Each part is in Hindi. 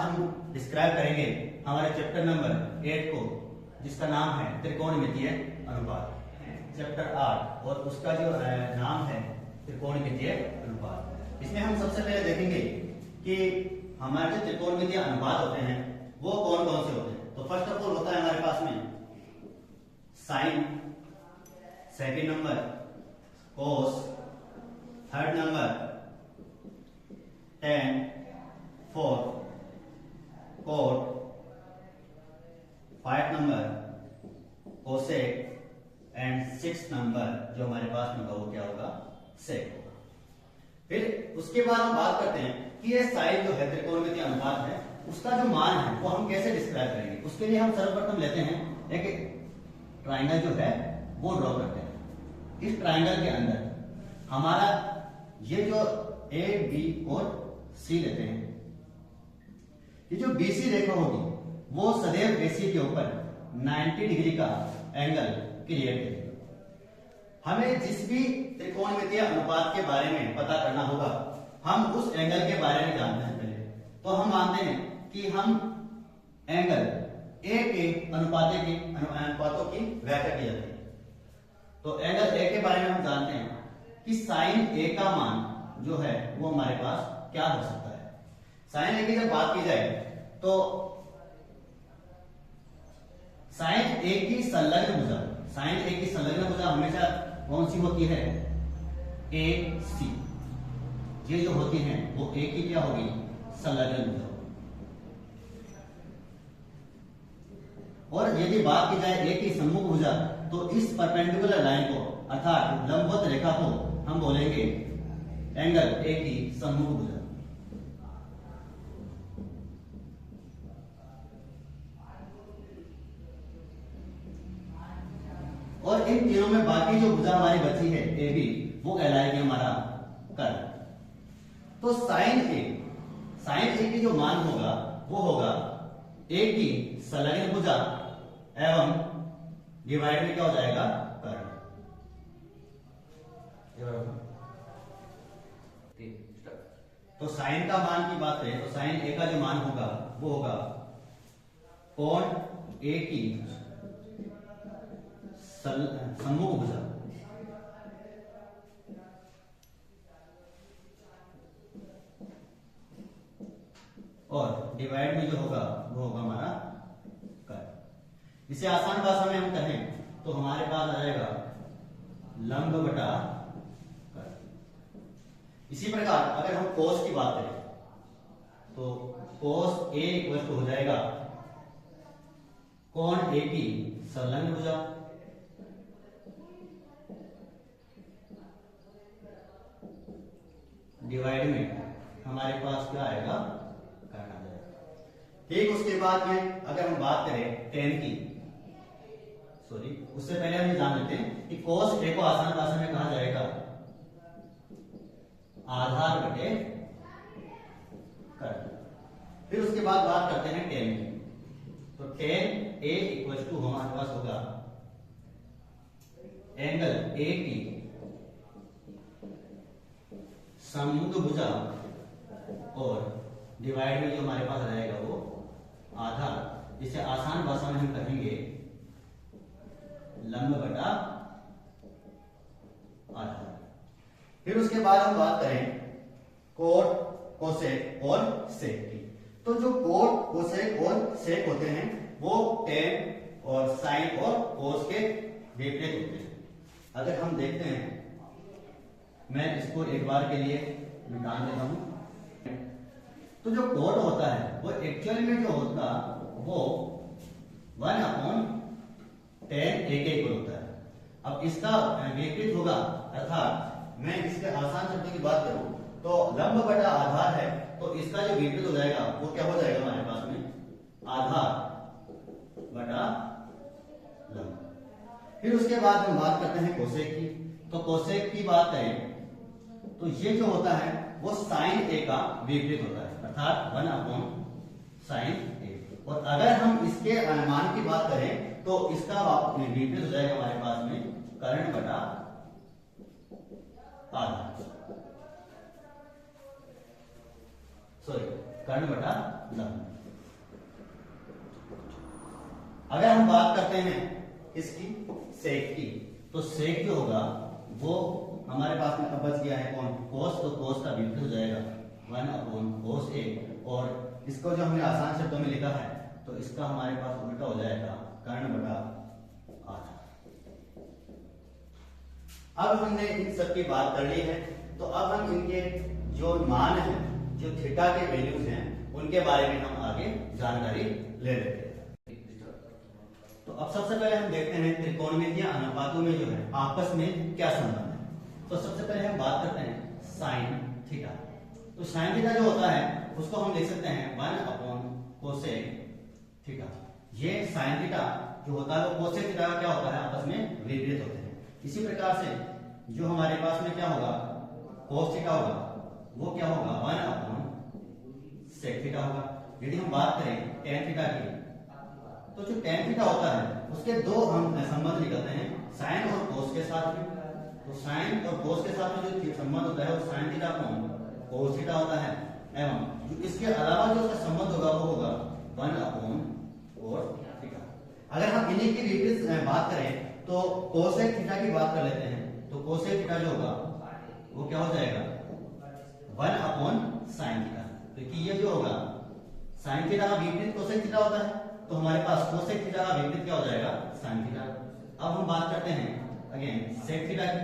हम डिस्क्राइब करेंगे हमारे चैप्टर नंबर 8 को, जिसका नाम है त्रिकोणमितीय अनुपात। चैप्टर 8 और उसका जो नाम है त्रिकोणमितीय अनुपात। इसमें हम सबसे पहले देखेंगे कि हमारे जो त्रिकोणमितीय अनुपात होते हैं वो कौन कौन से होते हैं। तो फर्स्ट ऑफ ऑल होता है हमारे पास में sine, second number cos, third number tan, fourth cot, five number cosec and six number जो हमारे पास में होगा वो क्या होगा, सेक होगा। फिर उसके बाद हम बात करते हैं कि ये साइन जो है त्रिकोणमितीय अनुपात है उसका जो मान है वो हम कैसे डिस्क्राइब करेंगे। उसके लिए हम सर्वप्रथम लेते हैं एक ट्राइंगल जो है वो ड्रॉ करते हैं। इस ट्राइंगल के अंदर हमारा ये जो ए बी और सी लेते हैं, ये जो बीसी रेखा होगी वो सदैव एसी के ऊपर 90 डिग्री का एंगल क्रिएट करेगी। हमें जिस भी त्रिकोणमितीय अनुपात के बारे में पता करना होगा हम उस एंगल के बारे में जानते हैं पहले। तो हम मानते हैं कि हम एंगल ए के अनुपातों की व्याख्या की जाती है। तो एंगल ए के बारे में हम जानते हैं कि साइन ए का मान जो है वो हमारे पास क्या हो सकता है। साइन ए की जब बात की जाए तो साइन ए की संलग्न भुजा, साइन ए की संलग्न भुजा हमेशा कौन सी होती है, ए सी। ये जो होती है वो ए की क्या होगी, संलग्न भुजा। और यदि बात की जाए ए की सम्मुख भुजा तो इस परपेंडिकुलर लाइन को अर्थात लंबवत रेखा को हम बोलेंगे एंगल ए की सम्मुख भुजा। और इन तीनों में बाकी जो भुजा हमारी बची है ए बी, वो कहलाएगी हमारा कर्ण। तो साइन ए की जो मान होगा वो होगा ए की संलग्न भुजा एवं डिवाइड में क्या हो जाएगा, कर्ण। तो साइन का मान की बात करें तो साइन ए का जो मान होगा वो होगा कोण ए की सम्मुख भुजा और डिवाइड में जो होगा वो होगा हमारा कर्ण। इसे आसान भाषा में हम कहें तो हमारे पास आ जाएगा लंब बटा कर्ण। इसी प्रकार अगर हम कोस की बात करें तो कोस ए इक्वल टू हो जाएगा कोण ए की संलग्न भुजा डिवाइड में हमारे पास क्या आएगा, कर्ण आ जाएगा। ठीक, उसके बाद में अगर हम बात करें टेन की, सॉरी उससे पहले हम ये जान लेते हैं कि कोस ए को आसान भाषा में कहा जाएगा आधार बटे कर्ण। फिर उसके बाद बात करते हैं टेन की। तो टेन ए इक्वल टू हमारे पास होगा एंगल ए की सम्मुख भुजा और डिवाइड में जो हमारे पास रहेगा वो आधार, जिसे आसान भाषा में हम कहेंगे लंब बटा आधार। फिर उसके बाद हम बात करें कोट, कोसेक और सेक की। तो जो कोट, कोसेक और सेक होते हैं वो टेन और साइन और कोस के विपरीत होते हैं। अगर हम देखते हैं, मैं इसको एक बार के लिए निकाल देता हूं। तो जो कोट होता है वो एक्चुअल में जो होता वो 1/10 ए के इक्वल होता है। अब इसका विपरीत होगा, अर्थात मैं इसके आसान शब्दों की बात करूं तो लंब बटा आधार है तो इसका जो विपरीत हो जाएगा वो क्या हो जाएगा हमारे पास में, आधार बटा लंब। फिर उसके बाद हम बात करते हैं कोसेक की। तो कोसेक की बात करें तो ये जो होता है वो साइन ए का विपरीत होता है, अर्थात 1/sin ए। और अगर हम इसके मान की बात करें तो इसका विपरीत हो जाएगा हमारे पास में कर्ण बटा आधार, सॉरी कर्ण बटा लंब। अगर हम बात करते हैं इसकी सेक की, तो सेक जो होगा वो हमारे पास में अब बच गया है कौन, कोस, तो कोस का विपरीत हो जाएगा 1 कोस ए, और इसको जो हमने आसान शब्दों में लिखा है तो इसका हमारे पास उल्टा हो जाएगा कर्ण बटा 8। अब हमने इन सब की बात कर ली है, तो अब हम इनके जो मान है, जो थीटा के वैल्यूज हैं, उनके बारे में हम आगे जानकारी ले लेते हैं। तो अब सबसे पहले हम देखते हैं त्रिकोणमितीय अनुपातों में जो है आपस में क्या संबंध है। तो सबसे पहले हम बात करते हैं साइन थीटा। तो साइन थीटा जो होता है उसको हम लिख सकते हैं 1 कोसेक थीटा। ये साइन थीटा जो होता है वो कोसेक थीटा का क्या होता है, आपस में विपरीत होते हैं। इसी प्रकार से जो हमारे पास में क्या होगा, कोस थीटा होगा, वो क्या होगा 1 सेक थीटा होगा। यदि हम बात करें टेन थीटा की, तो जो टेन थीटा होता है उसके दो हम संबंध निकलते हैं, साइन और कोस के साथ में। तो साइन और कोस के साथ में जो संबंध होता है वो साइन थीटा कोस थीटा होता है, एवं जो इसके अलावा जो उसका संबंध होगा वो होगा 1 कोस थीटा। अगर हम इन्हीं की विपरीत बात करें तो कोसेक थीटा की बात कर लेते हैं, तो कोसेक थीटा जो होगा वो क्या हो जाएगा 1 साइन थीटा। क्योंकि ये जो होगा साइन थीटा का विपरीत कोसेक थीटा होता है, तो हमारे पास कोसेक थीटा का विपरीत क्या हो जाएगा, साइन थीटा। अब हम बात करते हैं अगेन सेक थीटा की,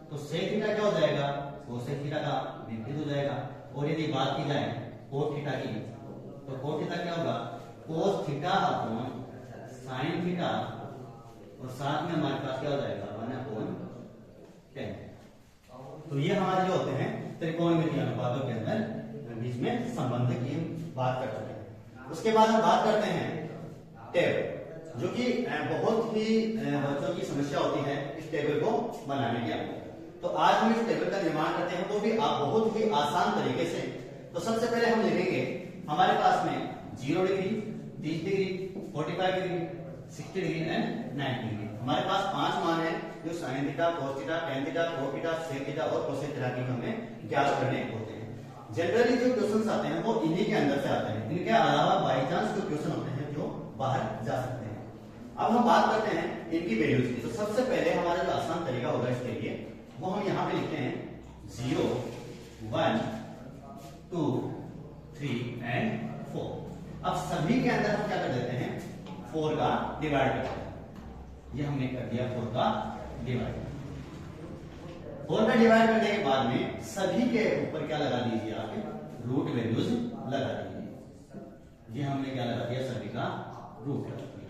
तो सेक थीटा क्या हो जाएगा, कोसेक थीटा का विपरीत हो जाएगा। और यदि बात की जाए कोट थीटा की, तो कोट थीटा क्या होगा, cos theta upon sine theta, और साथ में हमारे पास क्या हो जाएगा 1/10। तो ये हमारे जो होते हैं त्रिकोणमितीय अनुपातों के अंदर बीच में संबंध की बात कर सकते हैं। उसके बाद हम बात करते हैं टेबल, जो कि बहुत ही बच्चों की समस्या होती है इस टेबल को बनाने के अंदर। तो आज हम इस टेबल का निर्माण करते हैं, वो भी आप बहुत ही आसान तरीके से। तो सबसे पहले हम लिखेंगे हमारे पास में 0 degree, 30 degree, 45 degree, 60 degree and 90 degree. हमारे पास 5 मान है जो sine theta, cos theta, tan theta, cot theta, sec theta और कोसेक थीटा की हमें ज्ञात करने होते हैं। जनरली जो क्वेश्चंस आते हैं वो इन्हीं के अंदर से आते हैं, इनके अलावा बाई चांस जो क्वेश्चन होते हैं जो बाहर जा सकते हैं। अब हम बात करते हैं इनकी वैल्यूज की। तो सबसे पहले हमारा जो आसान तरीका होगा इसके लिए, वो हम यहाँ पे लिखते हैं 0, 1, 2, 3 एंड 4। अब सभी के अंदर हम क्या कर देते हैं, 4 का डिवाइड करते हैं। ये हमने कर दिया 4 का डिवाइड। 4 का डिवाइड करने के बाद में सभी के ऊपर क्या लगा दीजिए, आप रूट वैल्यूज लगा दीजिए। ये हमने क्या लगा दिया, सभी का रूट लगा दिया।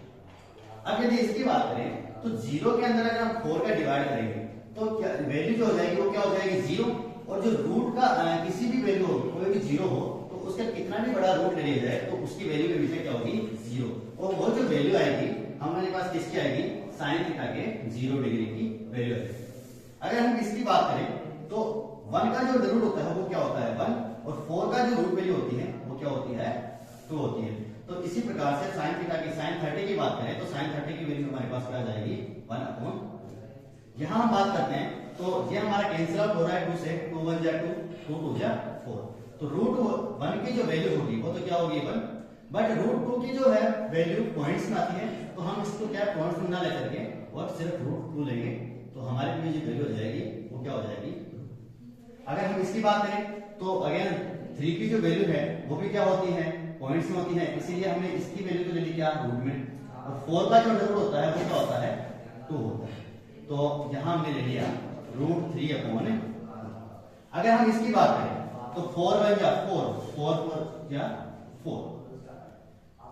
अब यदि इसकी बात करें तो 0 के अंदर अगर हम 4 का डिवाइड करेंगे तो क्या वैल्यू जो हो जाएगी वो क्या हो जाएगी 0, और जो रूट का किसी भी वैल्यू हो, कोई भी 0 हो तो उसका कितना भी बड़ा रूट ले लिया जाए तो उसकी वैल्यू के विषय क्या होगी 0, और वो जो वैल्यू आएगी हमारे पास किसकी आएगी, साइन थीटा के 0 डिग्री की वैल्यू आएगी। अगर हम इसकी बात करें तो 1 का जो रूट होता है वो क्या होता है 1, और 4 का जो रूट वैल्यू होती है वो क्या होती है 2 होती है। तो इसी प्रकार से साइन थीटा की, साइन 30 की बात करें तो साइन 30 की वैल्यू हमारे पास क्या आ जाएगी 1/। यहां हम बात करते हैं तो ये हमारा कैंसिल आउट हो रहा है 2 से, 2 1 जा 2, 2 2 जा 4। तो रूट 1 की जो वैल्यू होगी वो तो क्या होगी 1, बट रूट 2 की जो है वैल्यू पॉइंट्स में आती है, तो हम इसको क्या पॉइंट्स में ना लेकर के और सिर्फ रूट 2 लेंगे तो हमारे लिए जो वैल्यू हो जाएगी वो क्या हो जाएगी। अगर हम इसकी बात करें तो अगेन 3 की जो वैल्यू है वो भी क्या होती है, पॉइंट्स में होती है, इसीलिए हमने इसकी वैल्यू तो ले ली क्या रूट में, और 4 का जो रूट होता है वो क्या होता है 2 होता है, तो यहां हमने ले लिया रूट 3/। अगर हम इसकी बात करें तो 4 1 जा 4, 4 4 जा 4,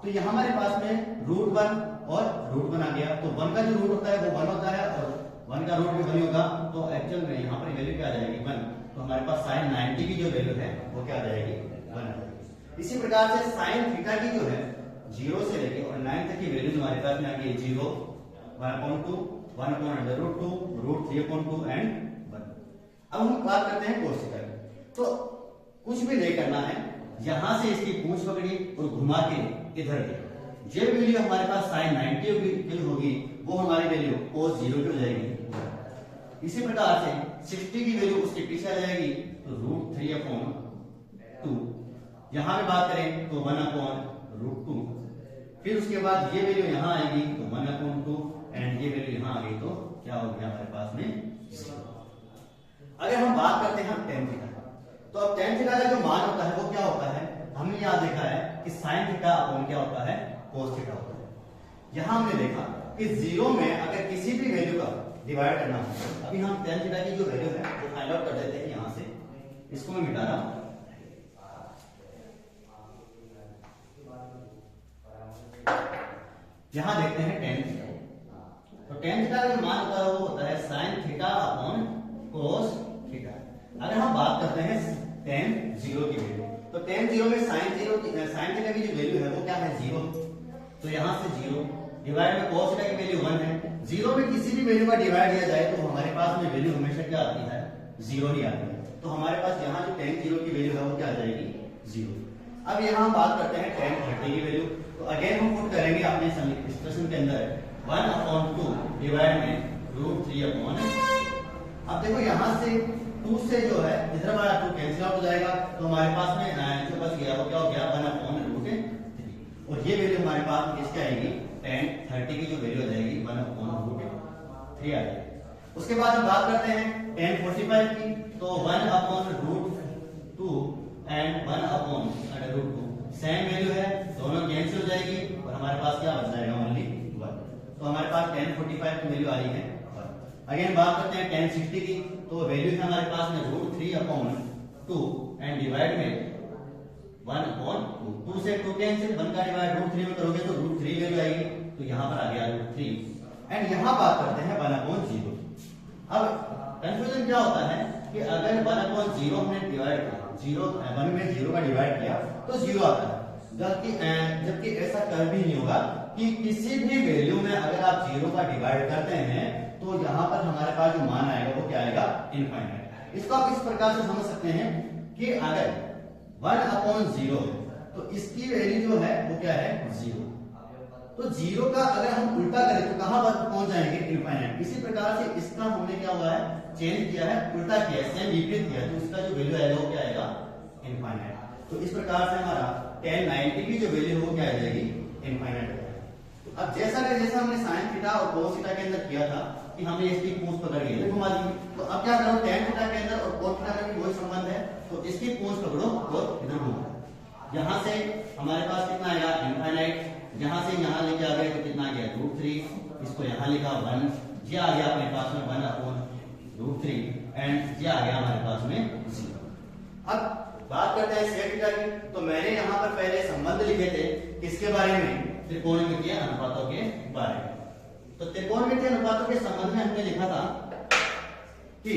तो यहां हमारे पास में रूट 1 और रूट 1 आ गया। तो 1 का जो रूट होता है वो 1 होता है और 1 का रूट भी 1 होगा, तो एक्चुअल में यहाँ पर वैल्यू क्या आ जाएगी 1। तो हमारे पास साइन 90 की जो वैल्यू है वो क्या आ जाएगी 1। इसी प्रकार से साइन थीटा की जो है 0 से लेके और 9 तक की वैल्यू हमारे पास में आ गई 0, 1/2, 1/√2, रूट 3/2 एंड 1। अब हम बात करते हैं कोस थीटा की। तो कुछ भी नहीं करना है, यहां से इसकी पूंछ पकड़ी और घुमा के इधर दी, जो वैल्यू हमारे पास साइन 90 की होगी वो हमारी वैल्यू कोस 0 की हो जाएगी। इसी प्रकार से 60 की वैल्यू उसके पीछे आ जाएगी, तो रूट 3/2। यहां पे बात करें तो 1/√2, फिर उसके बाद ये वैल्यू यहां आएगी तो 1/2 एंड ये वैल्यू यहां आ गई तो क्या हो गया हमारे पास में 0। अगर हम बात करते हैं tan थीटा, तो अब tan थीटा का जो मान होता है वो क्या होता है, हमने यहां देखा है कि sin थीटा अपॉन क्या होता है cos थीटा होता है। यहां हमने देखा कि 0 में अगर किसी भी वैल्यू का डिवाइड करना हो, अभी हम tan थीटा की जो वैल्यू है वो फाइंड आउट कर देते हैं यहां से, इसको मैं मिटा रहा हूं। यहां देखते हैं tan थीटा, तो tan थीटा का जो मान होता है वो होता है sin theta upon cos theta. अगर हम बात करते हैं tan 0 की वैल्यू, तो tan 0 में sin थीटा की जो वैल्यू है वो क्या है 0, तो यहां से 0 डिवाइड में cos थीटा की वैल्यू 1 है। 0 में किसी भी वैल्यू का डिवाइड दिया जाए तो हमारे पास में वैल्यू हमेशा क्या आती है 0 ही आती है, तो हमारे पास यहाँ जो tan 0 की वैल्यू है वो क्या आ जाएगी 0। अब यहाँ हम बात करते हैं tan 30 की वैल्यू, तो अगेन हम पुट करेंगे अपने एक्सप्रेशन के अंदर 1/2 डिवाइड में √3/। अब देखो यहाँ से 2 से जो है इधर वाला 2 कैंसिल आउट हो जाएगा, तो हमारे पास में जो बच गया वो क्या हो गया 1/√3, और ये वैल्यू हमारे पास किसकी आएगी tan 30 की जो वैल्यू आ जाएगी 1/√3 आ जाएगी। उसके बाद हम बात करते हैं tan 45 की, तो 1/√2 एंड 1/√2 सेम वैल्यू है, दोनों कैंसिल हो जाएगी और हमारे पास क्या बच जाएगा ओनली 1। तो हमारे पास tan 45 की वैल्यू आ रही है 1। अगेन बात करते हैं tan 60 की, तो वैल्यू है हमारे पास में √3/2 एंड डिवाइड में 1/2, 2 से 2 कैंसिल, 1 का डिवाइड √3 में करोगे तो √3 वैल्यू आएगी, तो यहां पर आ गया √3 एंड यहां बात करते हैं 1/0। अब कंफ्यूजन क्या होता है कि अगर 1/0 हमने डिवाइड किया, 1 में 0 का डिवाइड किया तो 0 आता है, जबकि ऐसा कभी नहीं होगा कि किसी भी वैल्यू में अगर आप 0 का डिवाइड करते हैं तो यहाँ पर हमारे पास जो मान आएगा वो क्या आएगा इनफाइनाइट। इसको आप इस प्रकार से समझ सकते हैं कि अगर 1/0 है तो इसकी वैल्यू जो है वो क्या है 0, तो 0 का अगर हम उल्टा करें तो कहां पर पहुंच जाएंगे इनफाइनाइट। इसी प्रकार से इसका हमने क्या हुआ है चेंज किया है, उल्टा किया है, सेम विपरीत किया है, तो इसका जो वैल्यू आएगा वो क्या आएगा इनफाइनाइट। तो इस प्रकार से हमारा tan 90 की जो वैल्यू है वो क्या आ जाएगी इनफाइनाइट हो जाएगी। अब जैसा हमने sin थीटा और cos थीटा के अंदर किया था कि हमने इसकी पूंछ पकड़ ली है घुमा दी, तो अब क्या करो tan थीटा के अंदर और cos थीटा में भी वही संबंध है, तो इसकी पूंछ पकड़ो और इधर घुमाओ, यहां से हमारे पास कितना आएगा इनफाइनाइट, यहां से यहां लेके आ गए तो कितना आ गया √3, इसको यहां लिखा 1, ये आ गया अपने पास में 1/√3 एंड ये आ गया हमारे पास में 0। अब बात करते हैं sec थीटा की, तो मैंने यहां पर पहले संबंध लिखे थे किसके बारे में, त्रिकोणमितीय अनुपातों के बारे में। तो त्रिकोणमितीय अनुपातों के संबंध में हमने लिखा था कि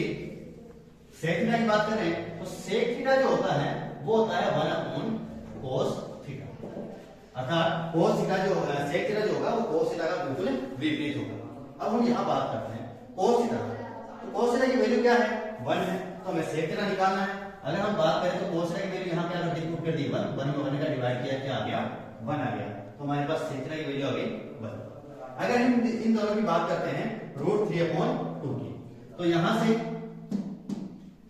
sec थीटा की बात करें तो sec थीटा जो होता है वो होता है 1/cos थीटा, अर्थात cos थीटा जो sec थीटा जो होगा वो cos थीटा का बिल्कुल विपरीत होगा। अब हम यहां बात करते हैं cos थीटा, तो cos थीटा की वैल्यू क्या है 1 है, तो हमें sec थीटा निकालना है। अगर हम बात करें तो cos थीटा की वैल्यू यहां क्या पुट कर दी 1 में 1 का डिवाइड किया क्या आ गया 1 आ गया, तो हमारे पास sec थीटा की वैल्यू आ गई 1। अगर हम इन दोनों की बात करते हैं √3/2 की, तो यहां से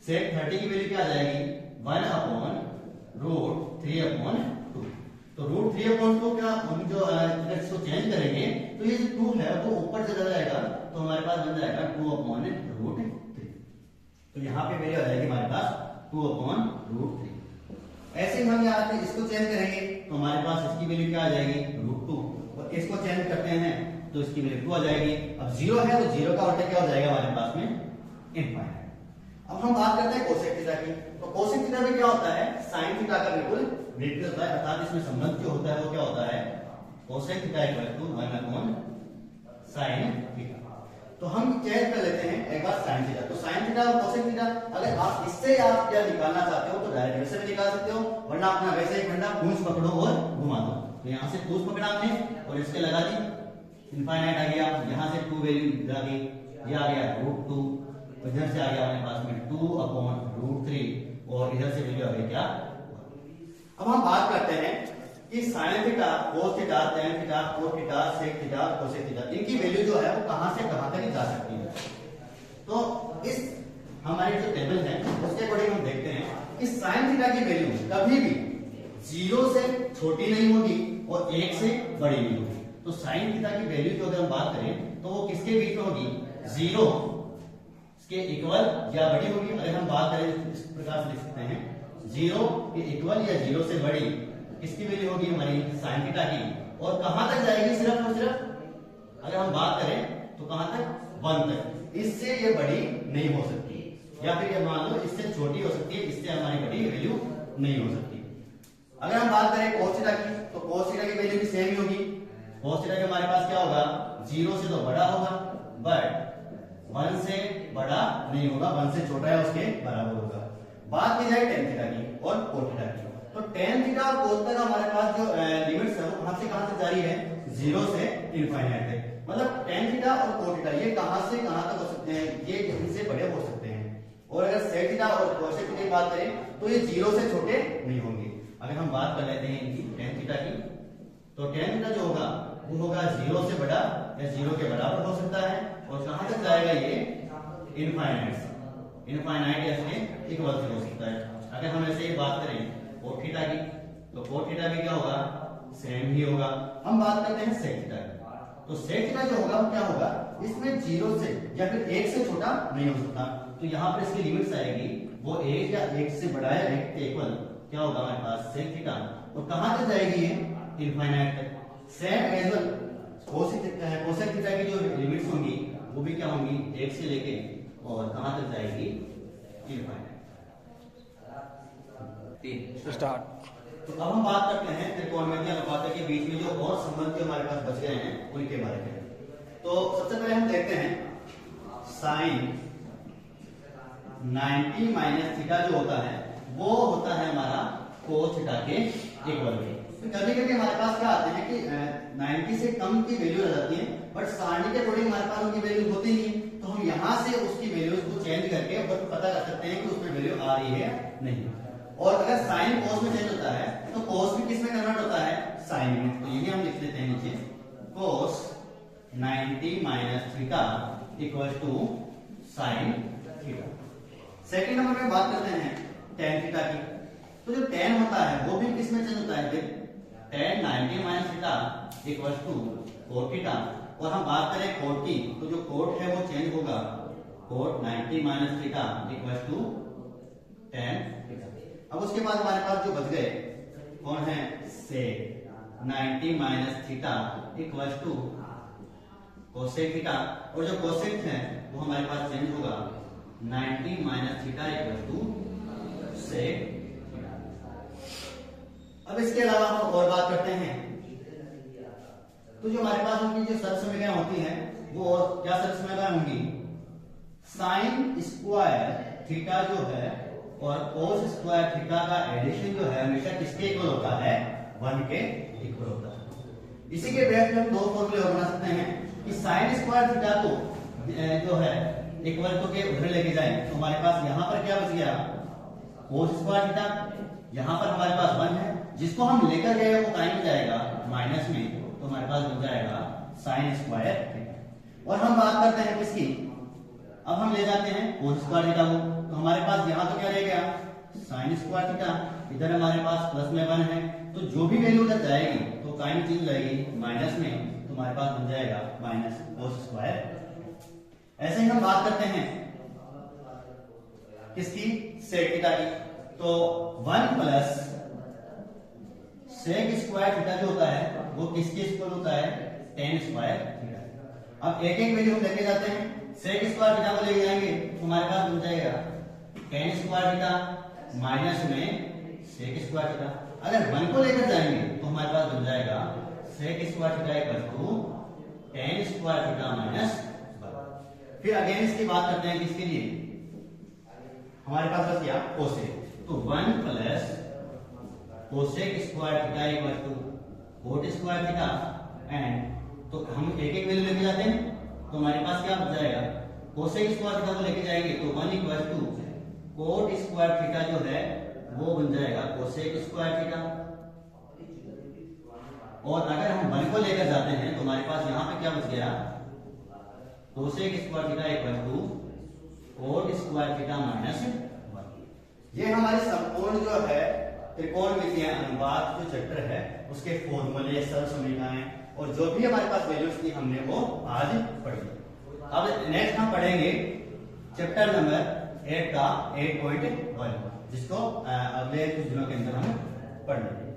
sec 30 की वैल्यू क्या आ जाएगी 1/√3/2, तो √3/2 क्या हम जो अगर इसको चेंज करेंगे तो ये जो 2 है वो ऊपर चला जाएगा, तो हमारे पास बन जाएगा 2/√3, तो यहाँ पे वैल्यू आ जाएगी हमारे पास 2/√3। ऐसे ही हम यहाँ पे इसको चेंज करेंगे तो हमारे पास इसकी वैल्यू क्या आ जाएगी √2, और इसको चेंज करते हैं तो इसकी वैल्यू 2 आ जाएगी। अब 0 है तो 0 का उल्टा क्या हो जाएगा हमारे पास में इनफाइनाइट। अब हम बात करते हैं कोसेक थीटा की, तो कोसेक थीटा में क्या होता है sin थीटा का बिल्कुल विपरीत होता है, अर्थात इसमें संबंध जो होता है वो क्या होता है कोसेक थीटा = 1/sin थीटा। तो हम चेंज कर लेते हैं एक बार sin थीटा, तो sin थीटा और कोसेक थीटा अगर आप इससे आप क्या निकालना चाहते हो तो डायरेक्ट वैसे भी निकाल सकते हो, वरना अपना वैसे ही फंडा पूंछ पकड़ो और घुमा दो। तो यहाँ से पूंछ पकड़ा हमने और इसके लगा दी, इनफाइनाइट आ गया, यहाँ से 2 वैल्यू इधर आ गई, ये आ गया √2, इधर से आ गया हमारे पास में 2/√3 और इधर से वैल्यू आ गई क्या। अब हम बात करते हैं कि sin theta, cos theta, tan theta, cos theta, sec theta, cosec theta, इनकी वैल्यू जो है वो कहां से कहां तक जा सकती है। तो इस हमारी जो टेबल है उसके अकॉर्डिंग हम देखते हैं कि sin थीटा की वैल्यू कभी भी 0 से छोटी नहीं होगी और 1 से बड़ी नहीं होगी। तो साइन थीटा की वैल्यू की अगर हम बात करें तो वो किसके बीच में होगी, 0 के इक्वल या बड़ी होगी। अगर हम बात करें इस प्रकार से लिख सकते हैं 0 के इक्वल या 0 से बड़ी किसकी वैल्यू होगी, हमारी साइन थीटा की। और कहां तक जाएगी, सिर्फ और सिर्फ अगर हम बात करें तो कहां तक, 1 तक। इससे ये बड़ी नहीं हो सकती, या फिर ये मान लो इससे छोटी हो सकती है, इससे हमारी बड़ी वैल्यू नहीं हो सकती। अगर हम बात करें cos थीटा की तो cos थीटा की वैल्यू भी सेम ही होगी। cos थीटा के हमारे पास क्या होगा, 0 से तो बड़ा होगा बट 1 से बड़ा नहीं होगा, 1 से छोटा है उसके बराबर होगा। बात की जाए tan थीटा की और cos थीटा की, तो tan थीटा और cos थीटा का हमारे पास जो लिमिट्स है वो कहां से जारी है, 0 से इनफाइनाइट तक। मतलब tan थीटा और cos थीटा ये कहां से कहां तक हो सकते हैं, ये इनसे बड़े हो सकते हैं। और अगर sec थीटा और cos थीटा की बात करें तो ये 0 से छोटे नहीं होंगे। अगर हम बात कर लेते हैं इनकी tan थीटा की, तो tan थीटा जो होगा वो होगा 0 से बड़ा या 0 के बराबर हो सकता है। और कहां तक जाएगा ये, इनफाइनाइट या इसके इक्वल से हो सकता है। अगर हम ऐसे ही बात करें cos थीटा की तो cos थीटा भी क्या होगा, सेम ही होगा। हम बात करते हैं sec थीटा की, तो sec थीटा जो होगा वो क्या होगा, इसमें 0 से या फिर 1 से छोटा नहीं हो सकता। तो यहाँ पर इसकी लिमिट्स आएगी वो 1 या 1 से बड़ा या 1 के इक्वल क्या होगा हमारे पास, sec थीटा। और कहां तक जाएगी ये, इनफाइनाइट तक। Same as well cosec theta की जो लिमिट्स होंगी वो भी क्या होंगी, 1 से लेके और कहां तक जाएगी, इनफाइनाइट। स्टार्ट। तो अब हम बात करते हैं त्रिकोणमितीय अनुपातों के बीच में जो और संबंध जो हमारे पास बच गए हैं उनके बारे में। तो सबसे पहले हम देखते हैं साइन 90 माइनस थीटा जो होता है वो होता है हमारा cos थीटा के इक्वल में। तो कभी कभी हमारे पास क्या आते हैं कि 90 से कम की वैल्यू आ जाती है बट सारणी के अकॉर्डिंग हमारे पास उनकी वैल्यू होती नहीं है। तो हम यहाँ से उसकी वैल्यूज को चेंज करके पता कर सकते हैं कि उसमें वैल्यू आ रही है नहीं। और अगर साइन cos में चेंज होता है तो cos भी किस में कन्वर्ट होता है, साइन में। तो ये भी हम लिख लेते हैं नीचे, cos 90 minus theta equal to sine theta. Second number में बात करते हैं tan थीटा की। तो जो tan होता है वो भी किस में चेंज होता है, tan 90 minus theta equal to cot theta. और हम बात करें cot की तो जो cot है वो चेंज होगा, cot 90 minus theta equal to tan theta. अब उसके बाद हमारे पास जो बच गए कौन है, sec 90 minus theta equal to cosec theta. और जो कोसेक है वो हमारे पास चेंज होगा 90 माइनस थीटा इक्वल टू सेक। अब इसके अलावा हम और बात करते हैं तो जो हमारे पास उनकी जो सरसमीकरण होती है वो और क्या सरसमीकरण होंगी, साइन स्क्वायर थीटा जो है और cos स्क्वायर थीटा का एडिशन जो है हमेशा किसके इक्वल होता है, 1 के इक्वल होता है। इसी के बेस पे हम दो फॉर्मूले और बना सकते हैं कि साइन स्क्वायर थीटा को जो है इक्वल टू के उधर लेके जाएं तो हमारे पास यहाँ पर क्या बच गया, cos स्क्वायर थीटा। यहाँ पर हमारे पास 1 है जिसको हम लेकर गए वो काइन में जाएगा माइनस में, तो हमारे पास बन जाएगा साइन स्क्वायर थीटा। और हम बात करते हैं किसकी, अब हम ले जाते हैं cos स्क्वायर थीटा को। तो हमारे पास यहाँ तो क्या रह गया, साइन स्क्वायर थीटा। इधर हमारे पास प्लस में 1 है तो जो भी वैल्यू उधर जाएगी तो काइन चेंज जाएगी माइनस में, तो हमारे पास बन जाएगा माइनस cos स्क्वायर। ऐसे ही हम बात करते हैं किसकी, सेक थीटा की। तो 1 प्लस सेक स्क्वायर थीटा जो होता है वो किसके इक्वल होता है, tan स्क्वायर थीटा। अब एक एक वैल्यू हम लेके जाते हैं, सेक स्क्वायर थीटा को लेके जाएंगे तो हमारे पास बन जाएगा tan स्क्वायर थीटा माइनस में सेक स्क्वायर थीटा। अगर 1 को लेकर जाएंगे तो हमारे पास बन जाएगा sec square theta equal to tan square theta minus 1। फिर अगेन इसकी बात करते हैं किसके लिए, हमारे पास बच गया कोसेक। तो 1 plus cosec square theta equal to cot square theta and, तो हम एक एक वैल्यू लेके जाते हैं तो हमारे पास क्या बच जाएगा, कोसेक स्क्वायर थीटा को लेके जाएंगे तो 1 equal to cot square theta जो है वो बन जाएगा कोसेक स्क्वायर थीटा। और अगर हम 1 को लेकर जाते हैं तो हमारे पास यहाँ पे क्या बच गया, cosec square theta equal to cot square theta minus 1। ये हमारी संपूर्ण जो है त्रिकोणमितीय अनुपात जो चैप्टर है उसके फॉर्मूले सरल समीकरण और जो भी हमारे पास वैल्यूज थी हमने वो आज पढ़ी। अब नेक्स्ट हम पढ़ेंगे चैप्टर नंबर 8 का 8.1 जिसको अगले कुछ दिनों के अंदर हम पढ़ लेंगे।